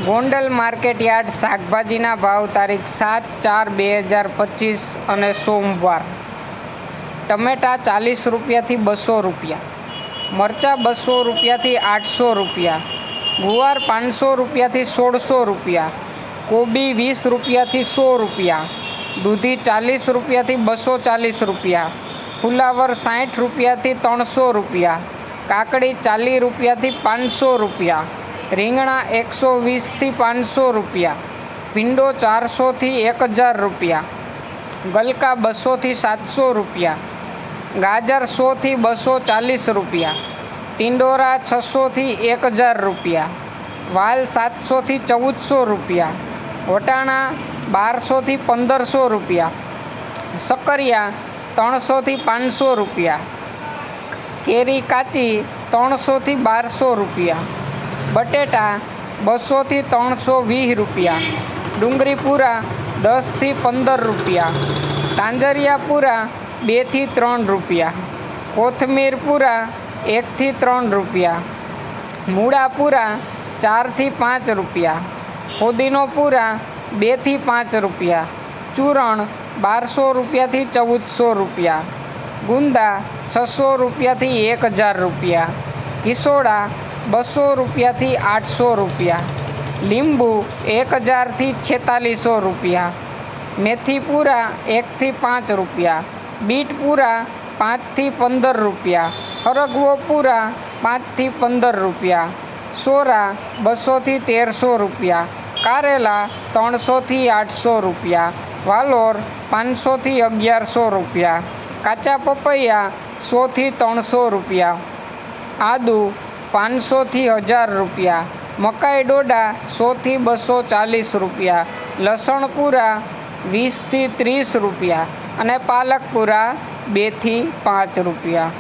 Gondal market yard શાકભાજીના ભાવ તારીખ 7/4/2025 અને સોમવાર. ટમેટા 40 રૂપિયાથી 200 રૂપિયા, મરચાં 200 રૂપિયાથી 800 રૂપિયા, ગુવાર 500 રૂપિયાથી 1600 રૂપિયા, કોબી 20 રૂપિયાથી 100 રૂપિયા, દૂધી 40 રૂપિયાથી 240 રૂપિયા, ફુલાવર 60 રૂપિયાથી 300 રૂપિયા, કાકડી 40 રૂપિયાથી 500 રૂપિયા, રીંગણા 120થી 500 રૂપિયા, ભીંડો 400થી 1000 રૂપિયા, ગલકા 200થી 700 રૂપિયા, ગાજર 100થી 240 રૂપિયા, ટિંડોરા 600થી 1000 રૂપિયા, વાલ 700થી 1400 રૂપિયા, વટાણા 1200થી 1500 રૂપિયા, શક્કરિયા 300થી 500 રૂપિયા, કેરી કાચી 300થી 1200 રૂપિયા, બટેટા 200થી 320 રૂપિયા, ડુંગળી પૂરા 10થી 15 રૂપિયા, તાંજરિયા પૂરા 2થી 3 રૂપિયા, કોથમીર પૂરા 1થી 3 રૂપિયા, મૂળા પૂરા 4થી 5 રૂપિયા, ફુદીનો પૂરા 2થી 5 રૂપિયા, ચૂરણ 1200 રૂપિયાથી 1400 રૂપિયા, ગુંદા 600 રૂપિયાથી 1000 રૂપિયા, કિસોડા 200 રૂપિયાથી 800 રૂપિયા, લીંબુ 1000થી 4600 રૂપિયા, મેથી પૂરા 1થી 5 રૂપિયા, બીટ પૂરા 5થી 15 રૂપિયા, હરગવો પૂરા 5થી 15 રૂપિયા, સોરા 200થી 1300 રૂપિયા, કારેલા 300થી 800 રૂપિયા, વાલોર 500થી 1100 રૂપિયા, કાચા પપૈયા 100થી 300 રૂપિયા, આદુ 500થી 1000 રૂપિયા, મકાઈ ડોડા 100થી 240 રૂપિયા, લસણ પૂરા 20થી 30 રૂપિયા અને પાલક પૂરા 2થી 5 રૂપિયા.